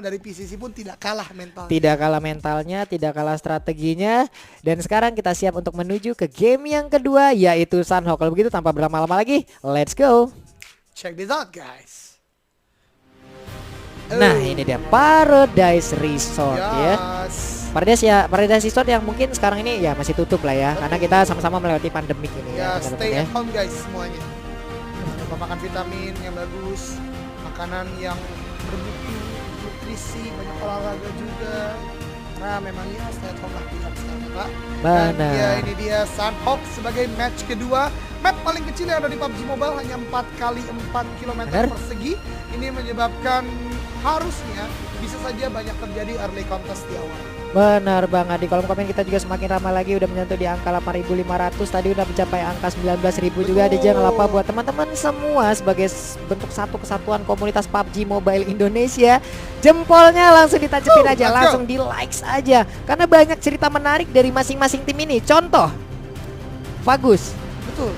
dari PCC pun tidak kalah mentalnya. Tidak kalah mentalnya, tidak kalah strateginya. Dan sekarang kita siap untuk menuju ke game yang kedua, yaitu Sunhawk. Kalau begitu tanpa berlama-lama lagi, let's go. Check this out guys. Nah ini dia Paradise Resort ya. Paradise Resort yang mungkin sekarang ini ya masih tutup lah ya. Karena kita sama-sama melewati pandemik ini ya. Ya, Stay at home guys semuanya. Makan vitamin yang bagus, makanan yang bermutu, nutrisi, banyak olahraga juga. Nah memangnya stay at home lah kita sekarang Pak. Dan ya ini dia Sunhawk sebagai match kedua. Map paling kecil yang ada di PUBG Mobile hanya 4 kali 4 km persegi. Ini menyebabkan harusnya bisa saja banyak terjadi early contest di awal. Benar banget, di kolom komen kita juga semakin ramai lagi, udah menyentuh di angka 8.500, tadi udah mencapai angka 19.000 juga. Jadi jangan lupa buat teman-teman semua sebagai bentuk satu kesatuan komunitas PUBG Mobile Indonesia, jempolnya langsung ditancapin aja, langsung di likes aja, karena banyak cerita menarik dari masing-masing tim ini. Contoh Fagus. Betul.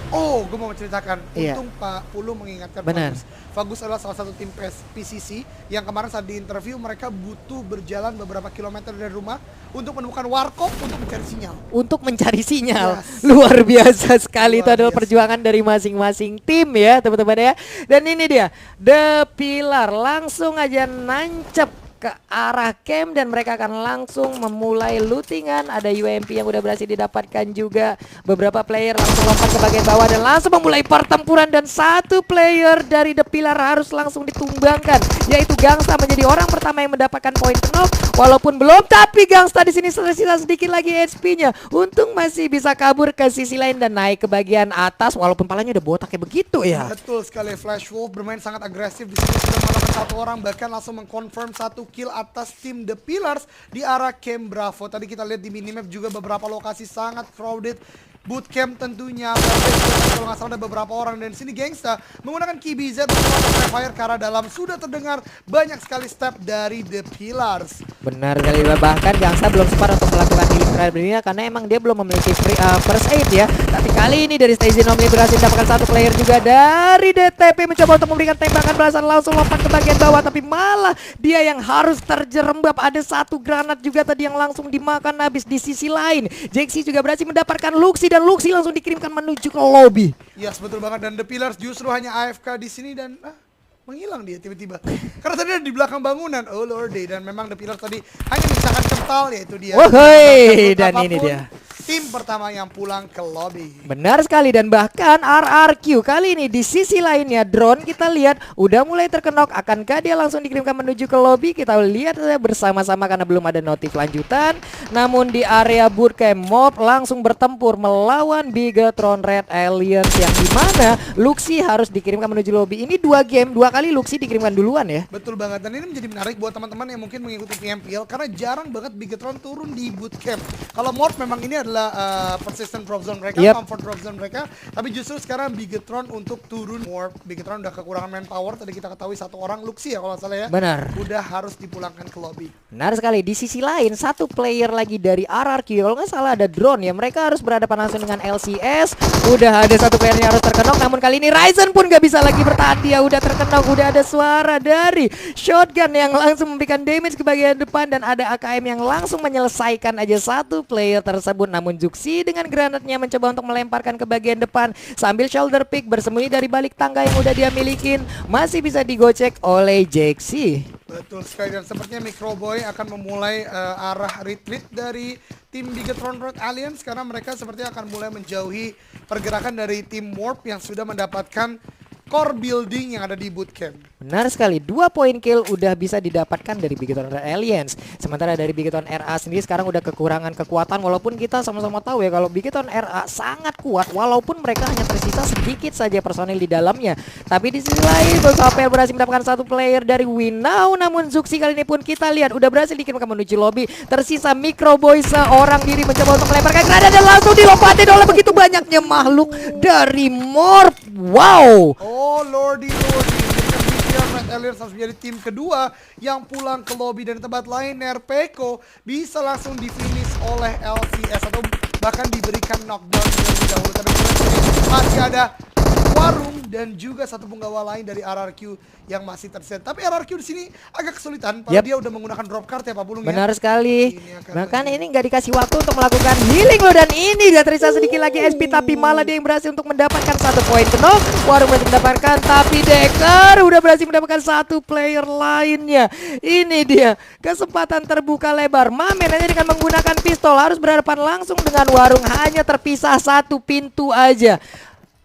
Oh, gue mau menceritakan. Untung Pak Pulu mengingatkan Fagus. Fagus adalah salah satu tim PCC yang kemarin saat di interview mereka butuh berjalan beberapa kilometer dari rumah untuk menemukan warkop untuk mencari sinyal. Untuk mencari sinyal, luar biasa sekali. Itu adalah perjuangan dari masing-masing tim ya teman-teman ya. Dan ini dia The Pillar langsung aja nancep ke arah camp dan mereka akan langsung memulai lootingan. Ada UMP yang udah berhasil didapatkan juga. Beberapa player langsung lompat ke bagian bawah dan langsung memulai pertempuran, dan satu player dari The Pillar harus langsung ditumbangkan, yaitu Gangsta menjadi orang pertama yang mendapatkan poin knock. Walaupun belum, tapi Gangsta di sini tersisa sedikit lagi HP-nya. Untung masih bisa kabur ke sisi lain dan naik ke bagian atas walaupun palanya udah botak kayak begitu ya. Betul sekali, Flash Wolf bermain sangat agresif di sini, sudah melakukan satu orang, bahkan langsung mengkonfirm satu kill atas tim The Pillars di arah Camp Bravo. Tadi kita lihat di minimap juga beberapa lokasi sangat crowded. Bootcamp tentunya, kalau nggak salah ada beberapa orang, dan sini Gangsta menggunakan KBZ untuk fire karena dalam sudah terdengar banyak sekali step dari The Pillars. Benar sekali, bahkan Gangsta belum sempat untuk melakukan healing terakhirnya karena emang dia belum memiliki first aid ya. Tapi kali ini dari Stacey Nomni berhasil mendapatkan satu player juga dari DTP, mencoba untuk memberikan tembakan balasan, langsung lompat ke bagian bawah, tapi malah dia yang harus terjerembab. Ada satu granat juga tadi yang langsung dimakan habis. Di sisi lain Jaxi juga berhasil mendapatkan Luxi, dan Luxi langsung dikirimkan menuju ke lobby. Yes, betul banget, dan The Pillars justru hanya AFK di sini dan menghilang dia tiba-tiba. Karena tadi ada di belakang bangunan. Oh lordy, dan memang The Pillars tadi hanya misalkan kental, yaitu dia. Wohoi, dan ini dia tim pertama yang pulang ke lobby. Benar sekali, dan bahkan RRQ kali ini di sisi lainnya drone kita lihat udah mulai terkenok. Akankah dia langsung dikirimkan menuju ke lobby? Kita lihat bersama-sama karena belum ada notif lanjutan. Namun di area bootcamp mob langsung bertempur melawan Bigetron Red Aliens, yang dimana Luxi harus dikirimkan menuju lobby. Ini dua game, dua kali Luxi dikirimkan duluan ya. Betul banget, dan ini menjadi menarik buat teman-teman yang mungkin mengikuti PMPL karena jarang banget Bigetron turun di bootcamp. Kalau Morph memang ini adalah persistent drop zone mereka, comfort drop zone mereka, tapi justru sekarang Bigetron untuk turun Morph. Bigetron udah kekurangan manpower, tadi kita ketahui satu orang Luxi ya kalau salah ya. Benar. Udah harus dipulangkan ke lobby. Benar sekali. Di sisi lain satu player lagi dari RRQ, kalau nggak salah ada drone ya, mereka harus berhadapan langsung dengan LCS. Udah ada satu player yang harus terkenok, namun kali ini Ryzen pun nggak bisa lagi bertahan, dia udah terkenok. Udah ada suara dari shotgun yang langsung memberikan damage ke bagian depan, dan ada AKM yang langsung menyelesaikan aja satu player tersebut. Namun Juxi dengan granatnya mencoba untuk melemparkan ke bagian depan sambil shoulder pick bersembunyi dari balik tangga yang udah dia milikin, masih bisa digocek oleh Jaxi. Betul sekali, dan sepertinya Microboy akan memulai arah retreat dari tim Bigetron Red Alliance karena mereka sepertinya akan mulai menjauhi pergerakan dari tim Warp yang sudah mendapatkan core building yang ada di bootcamp. Benar sekali, 2 poin kill udah bisa didapatkan dari Bigetron Alliance. Sementara dari Bigetron RA sendiri sekarang udah kekurangan kekuatan, walaupun kita sama-sama tahu ya kalau Bigetron RA sangat kuat walaupun mereka hanya tersisa sedikit saja personil di dalamnya. Tapi di sisi lain Gosapel berhasil mendapatkan satu player dari Winnow, namun Zuxi kali ini pun kita lihat udah berhasil dikirimkan menuju lobby. Tersisa Microboy seorang diri mencoba untuk melemparkan granat dan langsung dilompatin oleh begitu banyaknya makhluk dari Morph. Wow. Oh lordy. Red Alliance harus menjadi tim kedua yang pulang ke lobby, dan tempat lain Nerpeko bisa langsung di finish oleh LCS atau bahkan diberikan knockdown terlebih dahulu. Tapi masih ada warung dan juga satu punggawa lain dari RRQ yang masih tersisa. Tapi RRQ di sini agak kesulitan, padahal dia udah menggunakan drop card ya Pak Pulung. Benar sekali. Bahkan lagi. ini nggak dikasih waktu untuk melakukan healing loh, dan ini dia tersisa sedikit lagi SP, tapi malah dia yang berhasil untuk mendapatkan 1 poin penuh. Warung berhasil mendapatkan, tapi Decker udah berhasil mendapatkan 1 player lainnya. Ini dia kesempatan terbuka lebar. Mamen hanya dengan menggunakan pistol harus berhadapan langsung dengan Warung, hanya terpisah 1 pintu aja.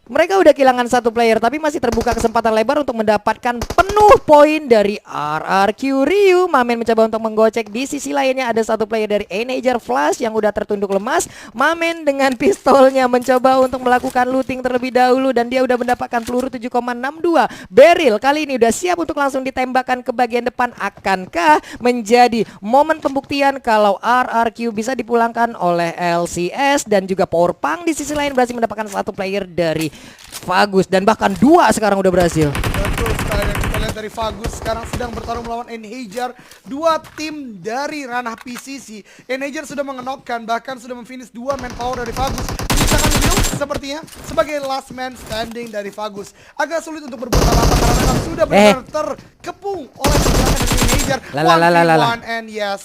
Mereka udah kehilangan 1 player, tapi masih terbuka kesempatan lebar untuk mendapatkan penuh poin dari RRQ Ryu. Mamen mencoba untuk menggocek. Di sisi lainnya ada 1 player dari Enager Flash yang udah tertunduk lemas. Mamen dengan pistolnya mencoba untuk melakukan looting terlebih dahulu, dan dia udah mendapatkan peluru 7,62. Beryl kali ini udah siap untuk langsung ditembakkan ke bagian depan. Akankah menjadi momen pembuktian kalau RRQ bisa dipulangkan oleh LCS? Dan juga Powerpunk di sisi lain berhasil mendapatkan 1 player dari Fagus, dan bahkan 2 sekarang udah berhasil. Betul sekali, dan kita lihat dari Fagus sekarang sedang bertarung melawan Enhager, 2 tim dari ranah PCC. Enhager sudah mengenokkan, bahkan sudah memfinish 2 manpower dari Fagus. Misalkan Will sepertinya sebagai last man standing dari Fagus. Agak sulit untuk berbuat apa-apa karena memang sudah benar terkepung oleh pergerakan dari Enhager. 1v1 and yes,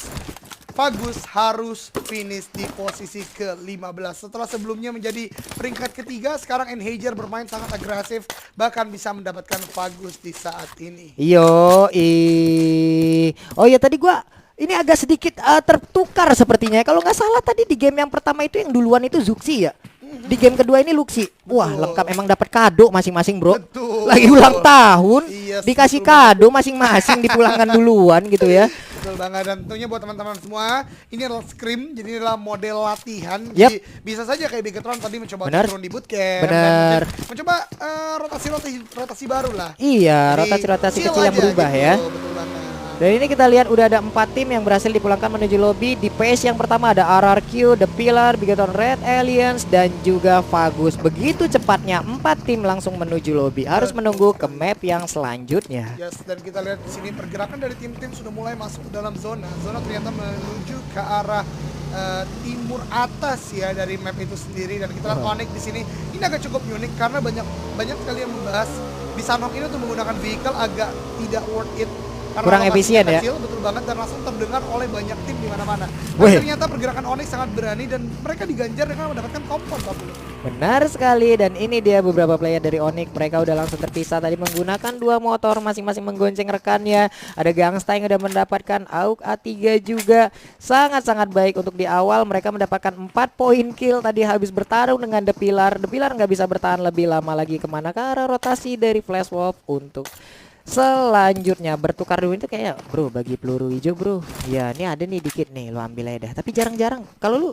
Fagus harus finish di posisi ke-15 setelah sebelumnya menjadi peringkat ketiga. Sekarang Enhager bermain sangat agresif, bahkan bisa mendapatkan Fagus di saat ini. Oh ya, tadi gua ini agak sedikit tertukar sepertinya. Kalau nggak salah tadi di game yang pertama itu yang duluan itu Zuxi ya. Di game kedua ini Luxi. Wah, lengkap, emang dapat kado masing-masing, Bro. Betul. Lagi ulang tahun, Yes, dikasih kado masing-masing, dipulangkan duluan gitu ya. Betul banget, dan tentunya buat teman-teman semua, ini adalah scrim, jadi ini adalah model latihan. Yep. Jadi bisa saja kayak Bigetron tadi mencoba turun di bootcamp. Bener. Dan mencoba rotasi baru lah. Iya, Jadi, rotasi-rotasi chill kecil yang aja berubah gitu. ya. Betul banget. Dan ini kita lihat udah ada 4 tim yang berhasil dipulangkan menuju lobby. Di phase yang pertama ada RRQ, The Pillar, Bigetron Red Alliance, dan juga Fagus. Begitu cepatnya 4 tim langsung menuju lobby. Harus menunggu ke map yang selanjutnya. Yes, dan kita lihat di sini pergerakan dari tim-tim sudah mulai masuk ke dalam zona. Zona ternyata menuju ke arah timur atas ya dari map itu sendiri. Dan kita lihat Onyx di sini ini agak cukup unik karena banyak sekali yang membahas di Sanhok ini untuk menggunakan vehicle agak tidak worth it. Kurang efisien ya. Betul banget, dan langsung terdengar oleh banyak tim di mana-mana. Ternyata pergerakan Onyx sangat berani dan mereka diganjar dengan mendapatkan kompon. Benar sekali, dan ini dia beberapa player dari Onyx. Mereka udah langsung terpisah tadi menggunakan 2 motor masing-masing menggonceng rekannya. Ada Gangsta yang udah mendapatkan AUK A3 juga. Sangat-sangat baik untuk di awal. Mereka mendapatkan 4 poin kill tadi habis bertarung dengan The Pillar. The Pillar nggak bisa bertahan lebih lama lagi, kemana ke arah rotasi dari Flash Wolf untuk selanjutnya bertukar dulu. Itu kayak bro bagi peluru hijau bro. Ya ini ada nih dikit nih, lo ambil aja dah. Tapi jarang-jarang. Kalau lu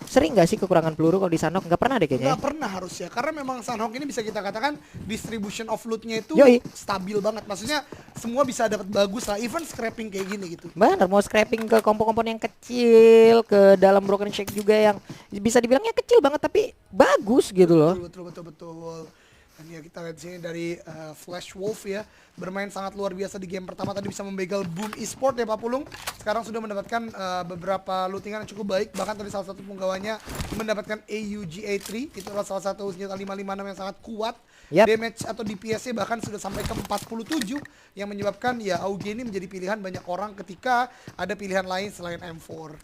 sering nggak sih kekurangan peluru kalau di Sanhok? Nggak pernah deh kayaknya. Nggak pernah harusnya, karena memang Sanhok ini bisa kita katakan distribution of lootnya itu stabil banget. Maksudnya semua bisa dapat bagus lah, even scrapping kayak gini gitu. Bener, mau scrapping ke kompon-kompon yang kecil, ke dalam broken shake juga yang bisa dibilangnya kecil banget tapi bagus gitu loh. Betul. Dan ya kita lihat sini dari Flash Wolf ya, bermain sangat luar biasa di game pertama tadi, bisa membegal Boom Esport ya Pak Pulung. Sekarang sudah mendapatkan beberapa lootingan yang cukup baik, bahkan tadi salah satu penggawanya mendapatkan AUG A3. Itu adalah salah satu senjata 556 yang sangat kuat. Damage atau DPS-nya bahkan sudah sampai ke 47, yang menyebabkan ya AUG ini menjadi pilihan banyak orang ketika ada pilihan lain selain M4.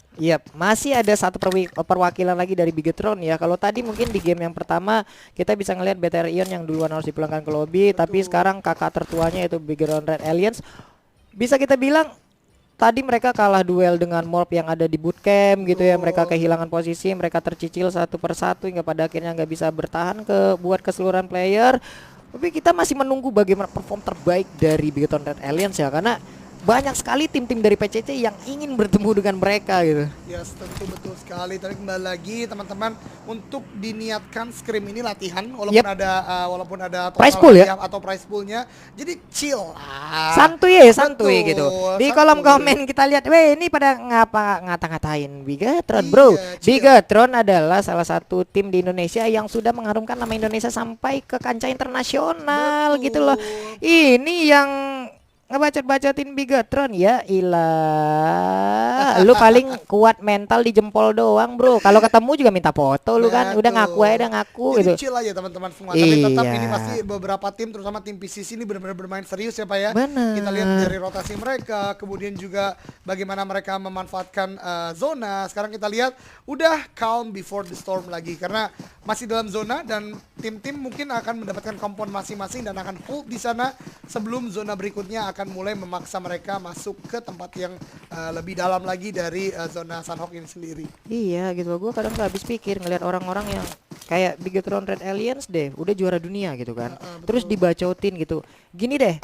Masih ada satu perwakilan lagi dari Bigetron ya. Kalau tadi mungkin di game yang pertama kita bisa ngelihat BTR Ion yang duluan harus dipulangkan ke lobby. Tapi sekarang kakak tertuanya yaitu Bigetron Red Alliance, bisa kita bilang tadi mereka kalah duel dengan Morph yang ada di bootcamp gitu ya. Mereka kehilangan posisi, mereka tercicil satu persatu hingga pada akhirnya nggak bisa bertahan buat keseluruhan player. Tapi kita masih menunggu bagaimana perform terbaik dari Bigetron Red Alliance ya, karena banyak sekali tim-tim dari PCC yang ingin bertemu dengan mereka gitu. Yes, tentu betul sekali. Tapi kembali lagi teman-teman, untuk diniatkan scrim ini latihan, walaupun ada prize pool ya atau prize poolnya, jadi chill lah. Santuy gitu. Di kolom komen kita lihat, ini pada ngata-ngatain Bigetron bro. Bigetron adalah salah satu tim di Indonesia yang sudah mengharumkan nama Indonesia sampai ke kancah internasional gitu loh. Ini yang ngebacot-bacotin Bigetron ya ilah. Lu paling kuat mental di jempol doang, Bro. Kalau ketemu juga minta foto lu kan. Udah ngaku aja, udah ngaku Jadi gitu. chill aja teman-teman semua. Tapi tetap Iya. ini pasti beberapa tim, terutama tim PCC ini benar-benar bermain serius ya Pak ya. Bener. Kita lihat dari rotasi mereka, kemudian juga bagaimana mereka memanfaatkan zona. Sekarang kita lihat udah calm before the storm lagi karena masih dalam zona dan tim-tim mungkin akan mendapatkan kompon masing-masing dan akan hold di sana sebelum zona berikutnya akan mulai memaksa mereka masuk ke tempat yang lebih dalam lagi dari zona Sunhawk ini sendiri. Iya gitu loh, gue kadang gak habis pikir ngelihat orang-orang yang kayak Bigetron Red Aliens deh, udah juara dunia gitu kan. Terus dibacotin gitu. Gini deh,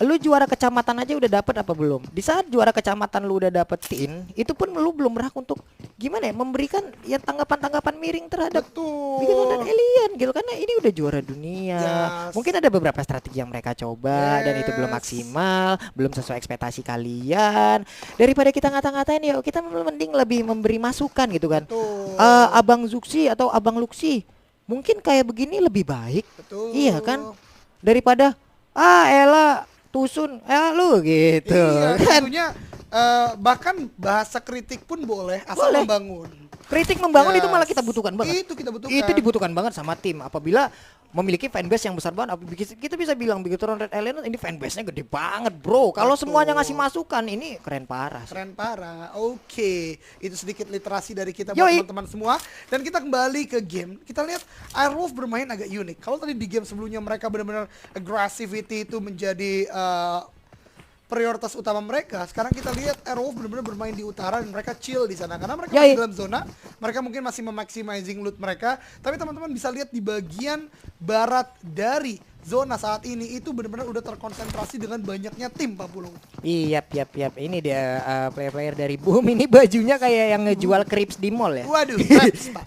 lu juara kecamatan aja udah dapet apa belum? Di saat juara kecamatan lu udah dapetin, itu pun lu belum berhak untuk gimana ya, memberikan ya tanggapan-tanggapan miring terhadap Bigetron Red Betul. Alien gitu, karena ini udah juara dunia. Yes. Mungkin ada beberapa strategi yang mereka coba dan itu belum Yes. maksimal, belum sesuai ekspektasi kalian. Daripada kita ngata-ngatain ya, kita mending lebih memberi masukan gitu kan. Betul. Abang Zuxi atau Abang Luxi, mungkin kayak begini lebih baik. Betul. Iya kan? Daripada Ella Tusun, lu gitu. Iya, Kan tentunya bahkan bahasa kritik pun boleh asal Boleh. membangun. kritik membangun itu malah Yes. kita butuhkan banget. Itu kita butuhkan. Itu dibutuhkan banget sama tim apabila memiliki fanbase yang besar banget. Kita bisa bilang Bigetron Red Alien ini fanbase-nya gede banget, Bro. Kalau Betul. semuanya ngasih masukan ini keren parah sih. Keren parah. Oke, itu sedikit literasi dari kita buat Yoi. teman-teman semua. Dan kita kembali ke game. Kita lihat Airwolf bermain agak unik. Kalau tadi di game sebelumnya mereka benar-benar aggressivity itu menjadi prioritas utama mereka. Sekarang kita lihat Airwolf benar-benar bermain di utara dan mereka chill di sana karena mereka Yoi. masih dalam zona. Mereka mungkin masih memaximizing loot mereka. Tapi teman-teman bisa lihat di bagian barat dari zona saat ini itu benar-benar udah terkonsentrasi dengan banyaknya tim Pak Pulung. Iya, Ini dia player-player dari Boom, ini bajunya kayak yang ngejual crepes di mall ya. Waduh, traps, Pak.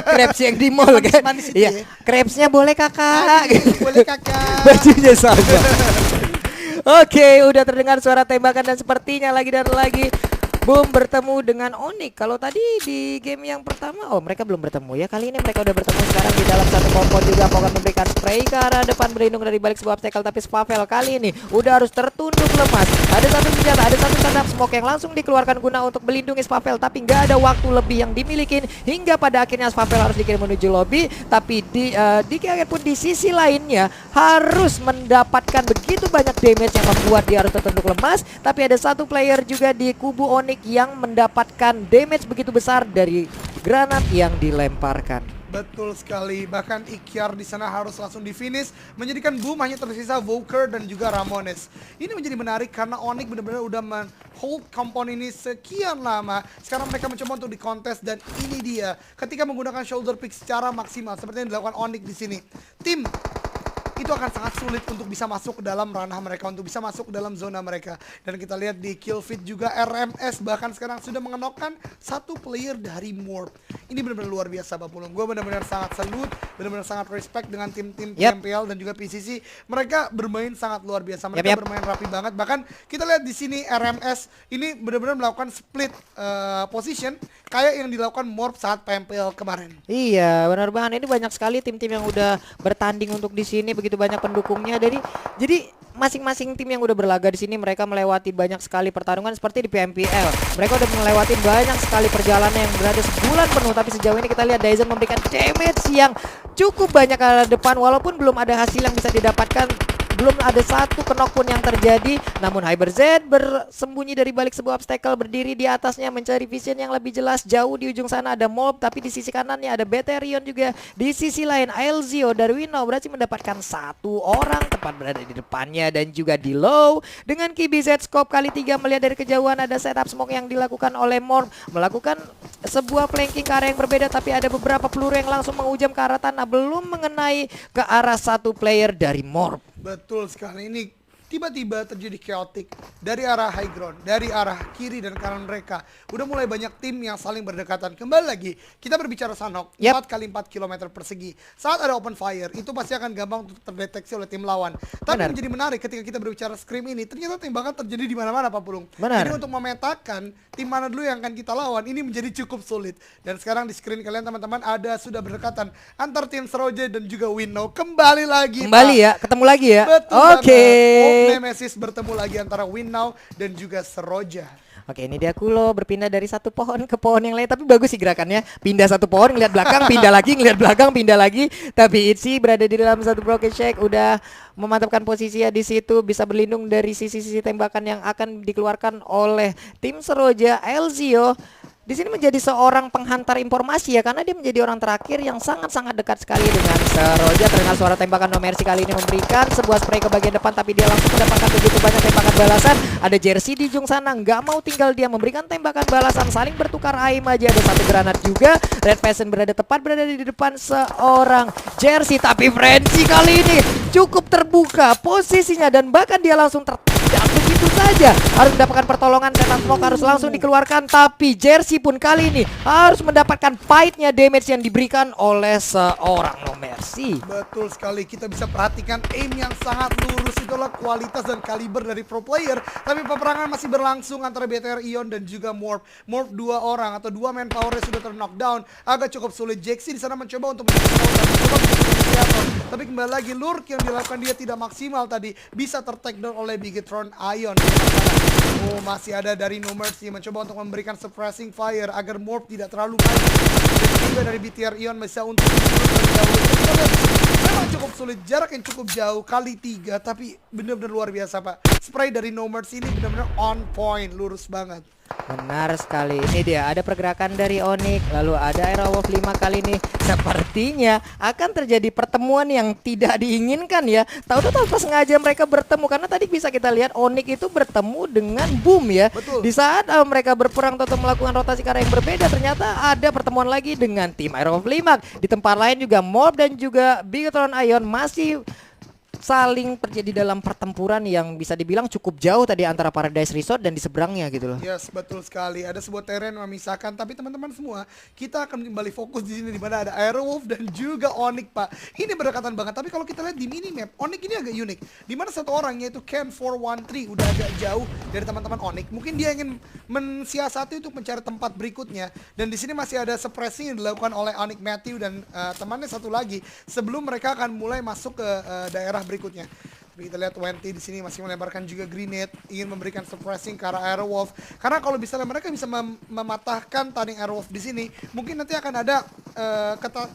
Crepes yang di mall kan. Manis-manis itu Iya, ya. crepesnya boleh Kakak. Aduh, boleh kakak. Bajunya sama. Oke, udah terdengar suara tembakan dan sepertinya lagi dan lagi Boom bertemu dengan Onyx. Kalau tadi di game yang pertama, mereka belum bertemu ya. Kali ini mereka udah bertemu sekarang di dalam satu kompon juga. Pogan memberikan spray ke arah depan berlindung dari balik sebuah obstacle. Tapi Spavel kali ini udah harus tertunduk lemas. Ada satu senjata, ada satu stand smoke yang langsung dikeluarkan guna untuk melindungi Spavel. Tapi nggak ada waktu lebih yang dimiliki hingga pada akhirnya Spavel harus dikirim menuju lobby. Tapi di pun di sisi lainnya harus mendapatkan begitu banyak damage yang membuat dia harus tertunduk lemas. Tapi ada satu player juga di kubu Onyx yang mendapatkan damage begitu besar dari granat yang dilemparkan. Betul sekali, bahkan Ikyar di sana harus langsung di finish, menjadikan Boom hanya tersisa Voker dan juga Ramones. Ini menjadi menarik karena Onyx benar-benar udah hold kompon ini sekian lama. Sekarang mereka mencoba untuk dikontes dan ini dia ketika menggunakan shoulder pick secara maksimal seperti yang dilakukan Onyx di sini. Tim itu akan sangat sulit untuk bisa masuk ke dalam ranah mereka, untuk bisa masuk ke dalam zona mereka. Dan kita lihat di kill feed juga RMS bahkan sekarang sudah mengenokkan satu player dari Morp. Ini benar-benar luar biasa Pak Pulung. Gue benar-benar sangat salut, benar-benar sangat respect dengan tim-tim PMPL dan juga PCC. Mereka bermain sangat luar biasa. Mereka bermain rapi banget. Bahkan kita lihat di sini RMS ini benar-benar melakukan split position kayak yang dilakukan Morp saat PMPL kemarin. Iya, benar banget. Ini banyak sekali tim-tim yang udah bertanding untuk di sini, begitu banyak pendukungnya. Jadi masing-masing tim yang udah berlaga di sini mereka melewati banyak sekali pertarungan seperti di PMPL. Mereka udah melewati banyak sekali perjalanan yang berada sebulan penuh, tapi sejauh ini kita lihat Dyson memberikan damage yang cukup banyak ke arah depan walaupun belum ada hasil yang bisa didapatkan. Belum ada satu knock pun yang terjadi. Namun Hyper Z bersembunyi dari balik sebuah obstacle, berdiri di atasnya mencari vision yang lebih jelas. Jauh di ujung sana ada Mob, tapi di sisi kanannya ada Beterion juga. Di sisi lain Aelzio Darwino berhasil mendapatkan satu orang tepat berada di depannya dan juga di low. Dengan KBZ scope kali 3 melihat dari kejauhan ada setup smoke yang dilakukan oleh Morp, melakukan sebuah flanking ke arah yang berbeda, tapi ada beberapa peluru yang langsung menghujam ke arah tanah, belum mengenai ke arah satu player dari Morp. Betul sekali, ini tiba-tiba terjadi chaotic dari arah high ground, dari arah kiri dan kanan mereka. Udah mulai banyak tim yang saling berdekatan. Kembali lagi, kita berbicara Sunhawk, 4 kali 4 km persegi. Saat ada open fire, itu pasti akan gampang untuk terdeteksi oleh tim lawan. Tapi menjadi menarik ketika kita berbicara Scream ini, ternyata tembakan terjadi di mana-mana Pak Pulung. Jadi untuk memetakan tim mana dulu yang akan kita lawan, ini menjadi cukup sulit. Dan sekarang di screen kalian teman-teman ada sudah berdekatan antar tim Seroja dan juga Winnow. Kembali lagi Kembali Pak. ya, ketemu lagi ya. Betul Oke. banget. Nemesis bertemu lagi antara Win Now dan juga Seroja. Oke, ini dia Kulo berpindah dari satu pohon ke pohon yang lain, tapi bagus sih gerakannya. Pindah satu pohon, ngeliat belakang, pindah lagi, ngeliat belakang, pindah lagi. Tapi Itzy berada di dalam satu broken shack, udah memantapkan posisinya di situ, bisa berlindung dari sisi-sisi tembakan yang akan dikeluarkan oleh tim Seroja. Elzio di sini menjadi seorang penghantar informasi ya, karena dia menjadi orang terakhir yang sangat-sangat dekat sekali dengan Seroja. Terdengar suara tembakan No Mercy kali ini memberikan sebuah spray ke bagian depan, tapi dia langsung mendapatkan begitu banyak tembakan balasan. Ada Jersey di ujung sana, nggak mau tinggal dia memberikan tembakan balasan, saling bertukar aim aja. Ada satu granat juga. Red Pheasant berada di depan seorang Jersey, tapi Frenzy kali ini cukup terbuka posisinya dan bahkan dia langsung tertendang begitu saja. Harus mendapatkan pertolongan, Setan Smoke harus langsung dikeluarkan, tapi Jersey pun kali ini harus mendapatkan fight-nya, damage yang diberikan oleh seorang No Mercy. Betul sekali, kita bisa perhatikan aim yang sangat lurus, itulah kualitas dan kaliber dari pro player. Tapi peperangan masih berlangsung antara BTR Ion dan juga Morph. Morph dua orang atau dua manpower sudah ter-knockdown. Agak cukup sulit. Jaxi di sana mencoba untuk tapi kembali lagi lurk yang dilakukan dia tidak maksimal tadi, bisa ter-takedown oleh Bigetron Ion. Oh, masih ada dari No Mercy mencoba untuk memberikan suppressing fire agar Morph tidak terlalu maju. Dan juga dari BTR Ion bisa untuk memang cukup sulit, jarak yang cukup jauh kali 3, tapi benar-benar luar biasa Pak. Spray dari No Mercy ini benar-benar on point, lurus banget. Benar sekali, ini dia ada pergerakan dari Onyx, lalu ada Aerowolf 5 kali ini. Sepertinya akan terjadi pertemuan yang tidak diinginkan ya. Tahu-tahu pas sengaja mereka bertemu, karena tadi bisa kita lihat Onyx itu bertemu dengan Boom ya. Betul. Di saat mereka berperang atau melakukan rotasi ke arah yang berbeda, ternyata ada pertemuan lagi dengan tim Aerowolf 5. Di tempat lain juga Morph dan juga Bigetron Ion masih saling terjadi dalam pertempuran yang bisa dibilang cukup jauh tadi antara Paradise Resort dan di seberangnya gitu loh. Yes, betul sekali. Ada sebuah teren memisahkan, tapi teman-teman semua, kita akan kembali fokus di sini di mana ada Aerowolf dan juga Onyx, Pak. Ini berdekatan banget, tapi kalau kita lihat di minimap, Onyx ini agak unik. Di mana satu orang yaitu Ken413 udah agak jauh dari teman-teman Onyx. Mungkin dia ingin mensiasati untuk mencari tempat berikutnya. Dan di sini masih ada suppressing yang dilakukan oleh Onyx Matthew dan temannya satu lagi sebelum mereka akan mulai masuk ke daerah berikutnya. Tapi kita lihat 20 di sini masih melemparkan juga grenade, ingin memberikan suppressing ke arah Aerowolf. Karena kalau misalnya mereka bisa mematahkan tanding Aerowolf di sini, mungkin nanti akan ada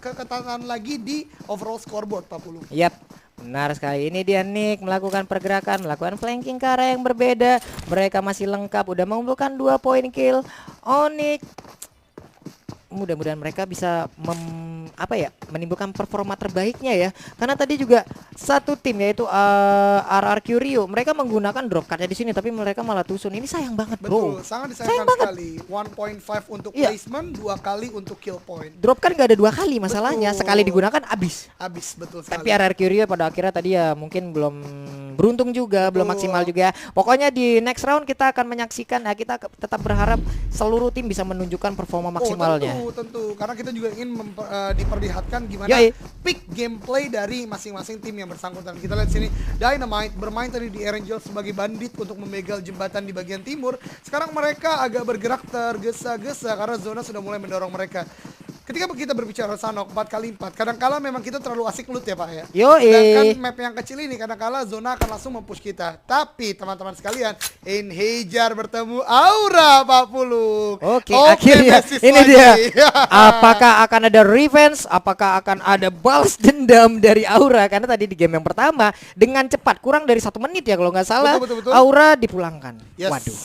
keketatan lagi di overall scoreboard, Pak Pulu. Yap, benar sekali. Ini dia Nick melakukan pergerakan, melakukan flanking ke arah yang berbeda. Mereka masih lengkap, udah mengumpulkan 2 poin kill. Onyx mudah-mudahan mereka bisa menimbulkan performa terbaiknya ya, karena tadi juga satu tim yaitu RRQ Rio mereka menggunakan drop cardnya di sini, tapi mereka malah tusun. Ini sayang banget bro. Betul, sangat disayangkan sekali. 1.5 untuk placement, 2 kali untuk kill point. Drop card gak ada 2 kali masalahnya. Betul. Sekali digunakan habis. Betul sekali. Tapi RRQ Rio pada akhirnya tadi ya mungkin belum beruntung juga, belum maksimal juga. Pokoknya di next round kita akan menyaksikan ya, kita tetap berharap seluruh tim bisa menunjukkan performa maksimalnya. Tentu, karena kita juga ingin diperlihatkan gimana peak gameplay dari masing-masing tim yang bersangkutan. Kita lihat sini Dynamite bermain tadi di Erangel sebagai bandit untuk membegal jembatan di bagian timur. Sekarang mereka agak bergerak tergesa-gesa karena zona sudah mulai mendorong mereka. Ketika kita berbicara Sanok 4x4, kadang-kala memang kita terlalu asik loot ya Pak ya. Sedangkan map yang kecil ini kadang-kala zona akan langsung mempush kita. Tapi teman-teman sekalian, Enhajar bertemu Aura Pak Pulung. Oke, akhirnya ini dia. Apakah akan ada revenge? Apakah akan ada balas dendam dari Aura? Karena tadi di game yang pertama dengan cepat kurang dari 1 menit ya kalau nggak salah, betul. Aura dipulangkan. Yes. Waduh.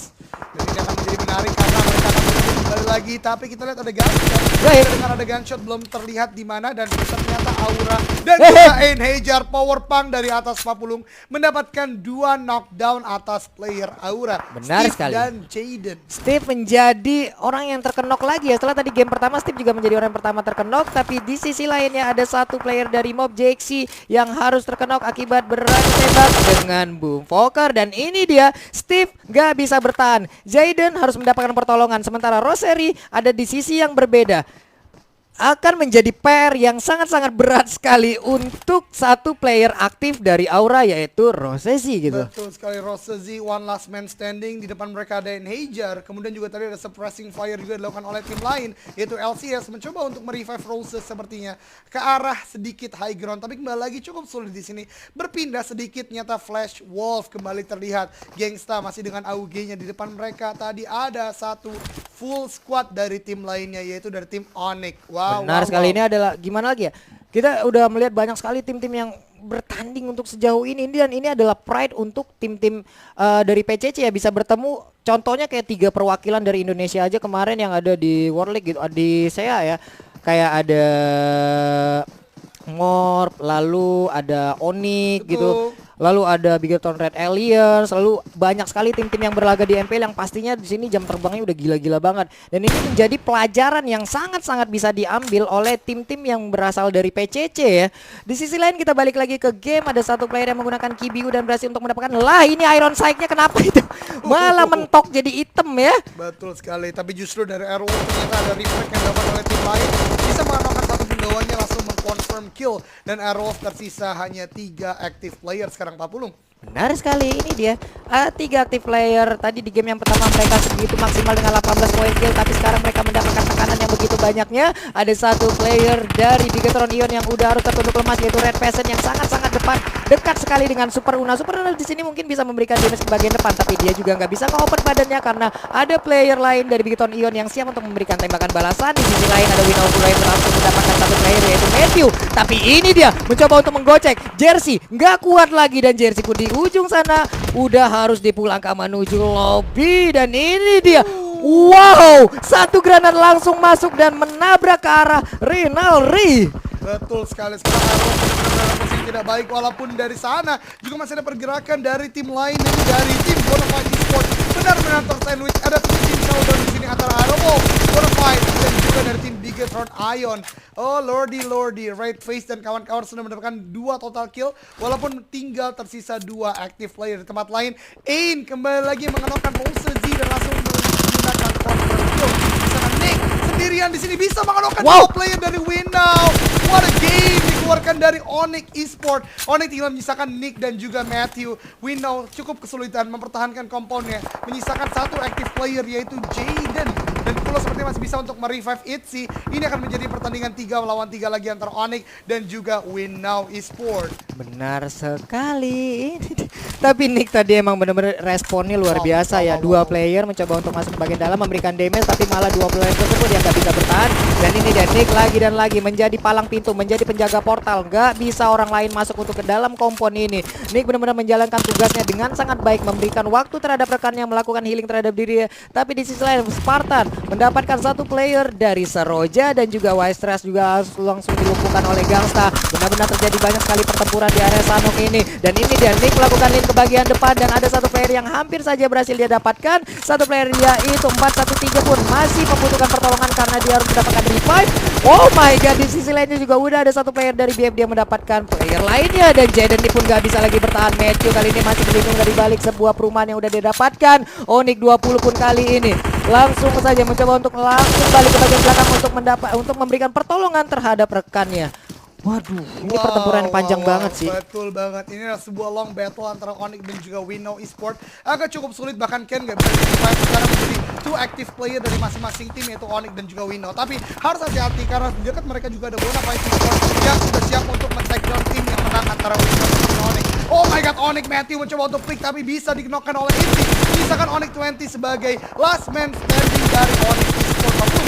Dan ini akan menjadi menarik karena mereka akan kembali lagi, tapi kita lihat ada gunshot. Dengan ada gunshot belum terlihat di mana, dan ternyata Aura dan juga Enhajar power punk dari atas Papulung mendapatkan 2 knockdown atas player Aura. Benar Steve sekali. Dan Jaden. Steve menjadi orang yang terkenok lagi ya. Setelah tadi game pertama Steve juga menjadi orang yang pertama terkenok, tapi di sisi lainnya ada satu player dari Mob Jaxi yang harus terkenok akibat berani tembak dengan Boom Fokker. Dan ini dia Steve gak bisa bertahan. Jaden harus mendapatkan pertolongan, sementara Rosary ada di sisi yang berbeda. akan menjadi PR yang sangat-sangat berat sekali untuk satu player aktif dari Aura yaitu Rosesi gitu. Betul sekali, Rosesi one last man standing. Di depan mereka ada Enhajar, kemudian juga tadi ada suppressing fire juga dilakukan oleh tim lain yaitu LCS mencoba untuk merevive Roses sepertinya ke arah sedikit high ground, tapi kembali lagi cukup sulit di sini. Berpindah sedikit nyata Flash Wolf kembali terlihat. Gangsta masih dengan AUG-nya di depan mereka. Tadi ada satu full squad dari tim lainnya yaitu dari tim Onyx. Benar sekali, ini adalah gimana lagi ya? Kita udah melihat banyak sekali tim-tim yang bertanding untuk sejauh ini, dan ini adalah pride untuk tim-tim dari PCC ya, bisa bertemu. Contohnya kayak 3 perwakilan dari Indonesia aja kemarin yang ada di World League gitu, di SEA ya. Kayak ada Morp, lalu ada Onyx gitu. Lalu ada Bigetron Red Alliance, lalu banyak sekali tim-tim yang berlaga di MPL yang pastinya di sini jam terbangnya udah gila-gila banget. Dan ini menjadi pelajaran yang sangat-sangat bisa diambil oleh tim-tim yang berasal dari PCC ya. Di sisi lain kita balik lagi ke game, ada satu player yang menggunakan Kibiu dan berhasil untuk mendapatkan, lah ini Iron Sight-nya kenapa itu malah mentok jadi item ya. Betul sekali, tapi justru dari Airwolf ternyata ada reflect yang dilakukan oleh tim lain, bisa mengamankan satu penggawanya langsung mengconfirm kill, dan Airwolf tersisa hanya 3 active player sekarang 40. Benar sekali, ini dia 3 active player. Tadi di game yang pertama mereka segitu maksimal dengan 18 poin kill, tapi sekarang mereka mendapatkan tekanan yang begitu banyaknya. Ada satu player dari Bigetron Ion yang udah harus tertunduk lemas yaitu Red Peasant yang sangat-sangat dekat sekali dengan Super Una. Super Una di sini mungkin bisa memberikan damage ke bagian depan, tapi dia juga nggak bisa nge-open badannya karena ada player lain dari Bigetron Ion yang siap untuk memberikan tembakan balasan. Di sisi lain ada Winnow yang berhasil mendapatkan satu player yaitu Matthew, tapi ini dia mencoba untuk menggocek Jersey, nggak kuat lagi, dan Jersey pun di ujung sana udah harus dipulangkan menuju lobby. Dan ini dia, wow, satu granat langsung masuk dan menabrak ke arah Rinaldi. Betul sekali, sekarang Airwolf dalam posisi tidak baik, walaupun dari sana juga masih ada pergerakan dari tim lain, ini dari tim Bonafide Esports. Benar-benar tersandwich, ada tim showdown di sini antara Airwolf, Bonafide, dan juga dari tim Bigetron Ion. Oh lordy, Red Face dan kawan-kawan sudah mendapatkan 2 total kill, walaupun tinggal tersisa 2 active player. Di tempat lain, Ain kembali lagi mengenalkan Rosesi dan langsung menggunakan confirm kill. Di sana Nick sendirian di sini bisa mengenalkan 2 player dari Winnow. What a game dikeluarkan dari Onyx Esports. Onyx tinggal menyisakan Nick dan juga Matthew. Winnow cukup kesulitan mempertahankan komponnya, menyisakan 1 active player yaitu Jaden. Dan Pulo sepertinya masih bisa untuk merevive Itzy. Ini akan menjadi pertandingan 3 lawan 3 lagi antara Onyx dan juga Winnow Esports. Benar sekali. Tapi Nick tadi emang benar-benar responnya luar biasa ya. 2 player mencoba untuk masuk ke bagian dalam memberikan damage, tapi malah 2 player tersebut yang gak bisa bertahan. Dan ini dia Nick lagi dan lagi menjadi palang pintu, menjadi penjaga portal. Gak bisa orang lain masuk untuk ke dalam kompon ini. Nick benar-benar menjalankan tugasnya dengan sangat baik, memberikan waktu terhadap rekannya melakukan healing terhadap dirinya. Tapi di sisi lain Spartan mendapatkan 1 player dari Seroja dan juga Wise juga langsung dilumpuhkan oleh Gangsta. Benar-benar terjadi banyak sekali pertempuran di area Sanok ini. Dan ini dia Nick melakukan link ke bagian depan, dan ada 1 player yang hampir saja berhasil dia dapatkan. 1 player yaitu 413 pun masih membutuhkan pertolongan karena dia harus mendapatkan revive. Oh my god, di sisi lainnya juga udah ada 1 player dari BF dia mendapatkan player lainnya, dan Jaden pun gak bisa lagi bertahan. Matthew kali ini masih berlindung dari balik sebuah perumahan yang udah dia dapatkan. Onyx 20 pun kali ini langsung saja mencoba untuk langsung balik ke bagian belakang untuk memberikan pertolongan terhadap rekannya. Waduh, ini pertempuran panjang banget sih. Betul banget. Ini adalah sebuah long battle antara Onyx dan juga Winnow Esports. Agak cukup sulit, bahkan Ken gak bisa di-revive sekarang menjadi 2 active player dari masing-masing tim yaitu Onyx dan juga Winnow. Tapi harus hati-hati karena di dekat mereka juga ada Bonafide Esports yang sudah siap untuk men-take down tim yang menang antara Winnow dan juga Onyx. Oh my god, Onyx Matthew mencoba untuk flick tapi bisa di-knockkan oleh Itzy. Menyisakan Onyx 20 sebagai last man standing dari Onyx Esports.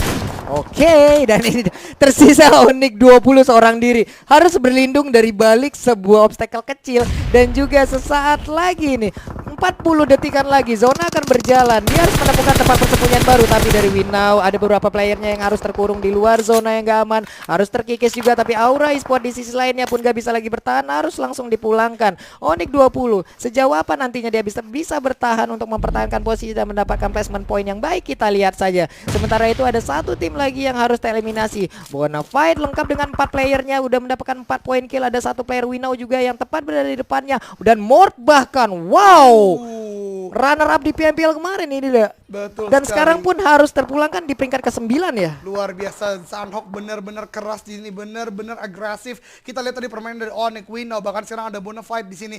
Oke, dan ini tersisa Onyx 20 seorang diri, harus berlindung dari balik sebuah obstacle kecil. Dan juga sesaat lagi nih, 40 detikan lagi zona akan berjalan. Dia harus menemukan tempat persembunyian baru, tapi dari Winnow ada beberapa playernya yang harus terkurung di luar zona yang gak aman, harus terkikis juga. Tapi Aura Esports di sisi lainnya pun gak bisa lagi bertahan, harus langsung dipulangkan. Onyx 20 sejauh apa nantinya dia bisa bertahan untuk mempertahankan posisi dan mendapatkan placement point yang baik, kita lihat saja. Sementara itu ada 1 tim lagi yang harus tereliminasi. Bonafide lengkap dengan 4 playernya udah mendapatkan 4 poin kill. Ada 1 player Winnow juga yang tepat berada di depannya, dan Mort bahkan wow Runner up di PMPL kemarin ini dia. Betul Dan sekali. sekarang pun harus terpulangkan di peringkat ke-9 ya. Luar biasa, Sanhok benar-benar keras di sini, benar-benar agresif. Kita lihat tadi permainan dari Onyx Winnow, bahkan sekarang ada Bonafide di sini.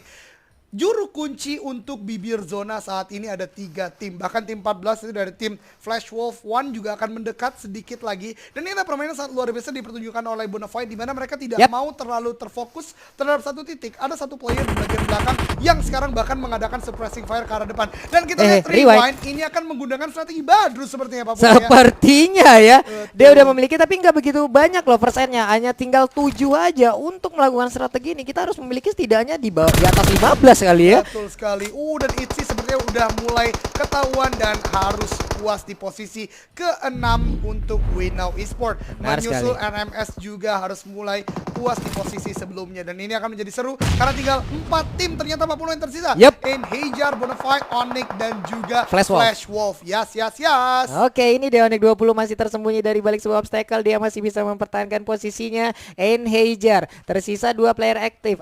Juru kunci untuk bibir zona saat ini ada 3 tim. Bahkan tim 14 itu dari tim Flash Wolf One juga akan mendekat sedikit lagi. Dan ini adalah permainan sangat luar biasa dipertunjukkan oleh Bonafide, di mana mereka tidak mau terlalu terfokus terhadap satu titik. Ada satu player di bagian belakang yang sekarang bahkan mengadakan suppressing fire ke arah depan. Dan kita lihat Rewind ini akan menggunakan strategi Badrus sepertinya Pak Putri. Sepertinya ya. Dia udah memiliki, tapi nggak begitu banyak loh persennya. Hanya tinggal 7 aja. Untuk melakukan strategi ini kita harus memiliki setidaknya di atas 15 kali ya. Betul sekali. Dan Itzy sepertinya udah mulai ketahuan dan harus puas di posisi ke-6 untuk Winnow Esport. Menyusul NMS juga harus mulai puas di posisi sebelumnya. Dan ini akan menjadi seru karena tinggal 4 tim ternyata 40 yang tersisa. Enhajar, Bonafide, Onyx dan juga Flash Wolf. Yes. Oke, ini Onyx 20 masih tersembunyi dari balik sebuah obstacle. Dia masih bisa mempertahankan posisinya. Enhajar tersisa 2 player aktif.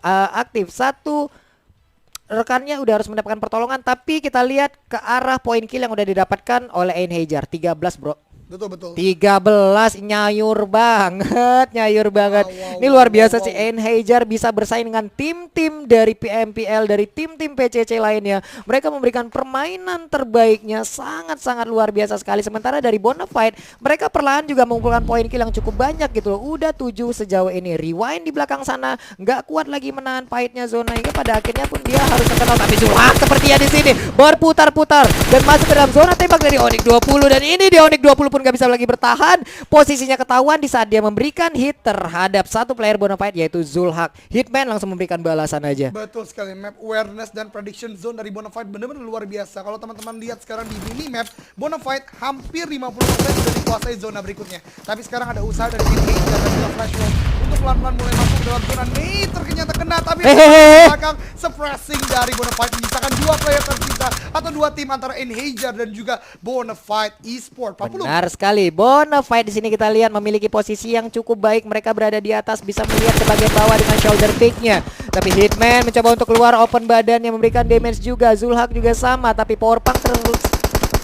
Satu rekannya udah harus mendapatkan pertolongan, tapi kita lihat ke arah poin kill yang udah didapatkan oleh Enhajar 13 bro. Betul. 13 nyayur banget. Ini luar biasa sih Enhajar bisa bersaing dengan tim-tim dari PMPL, dari tim-tim PCC lainnya. Mereka memberikan permainan terbaiknya, sangat-sangat luar biasa sekali. Sementara dari Bonafide, mereka perlahan juga mengumpulkan poin kill yang cukup banyak gitu loh. Udah 7 sejauh ini. Rewind di belakang sana nggak kuat lagi menahan fightnya zona, hingga pada akhirnya pun dia harus terkenal. Tapi Zulhak sepertinya di sini berputar-putar dan masuk ke dalam zona tembak dari Onyx 20, dan ini di Onyx 20 pun gak bisa lagi bertahan. Posisinya ketahuan di saat dia memberikan hit terhadap satu player Bonafide, yaitu Zulhak. Hitman langsung memberikan balasan aja. Betul sekali. Map awareness dan prediction zone dari Bonafide benar-benar luar biasa. Kalau teman-teman lihat sekarang di mini map, Bonafide hampir 50% sudah dikuasai zona berikutnya. Tapi sekarang ada usaha dari Enhajar dan juga Flash Wolf untuk pelan-pelan mulai masuk ke dalam zona. Ternyata kena, tapi belakang suppressing dari Bonafide menyisakan 2 player tersisa atau 2 tim antara Enhajar dan juga Bonafide Esport. Benar sekali. Bonafide di sini kita lihat memiliki posisi yang cukup baik. Mereka berada di atas, bisa melihat ke bagian bawah dengan shoulder pick-nya. Tapi Hitman mencoba untuk keluar open badan yang memberikan damage juga. Zulhak juga sama, tapi Powerpunk terus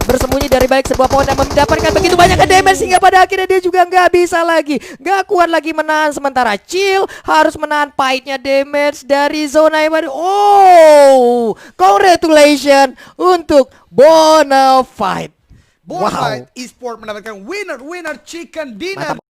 bersembunyi dari balik sebuah pohon dan mendapatkan begitu banyak damage hingga pada akhirnya dia juga nggak bisa lagi, nggak kuat lagi menahan. Sementara Chill harus menahan pahitnya damage dari zona yang baru. Congratulations untuk Bonafide. Bonafide Esport mendapatkan winner chicken dinner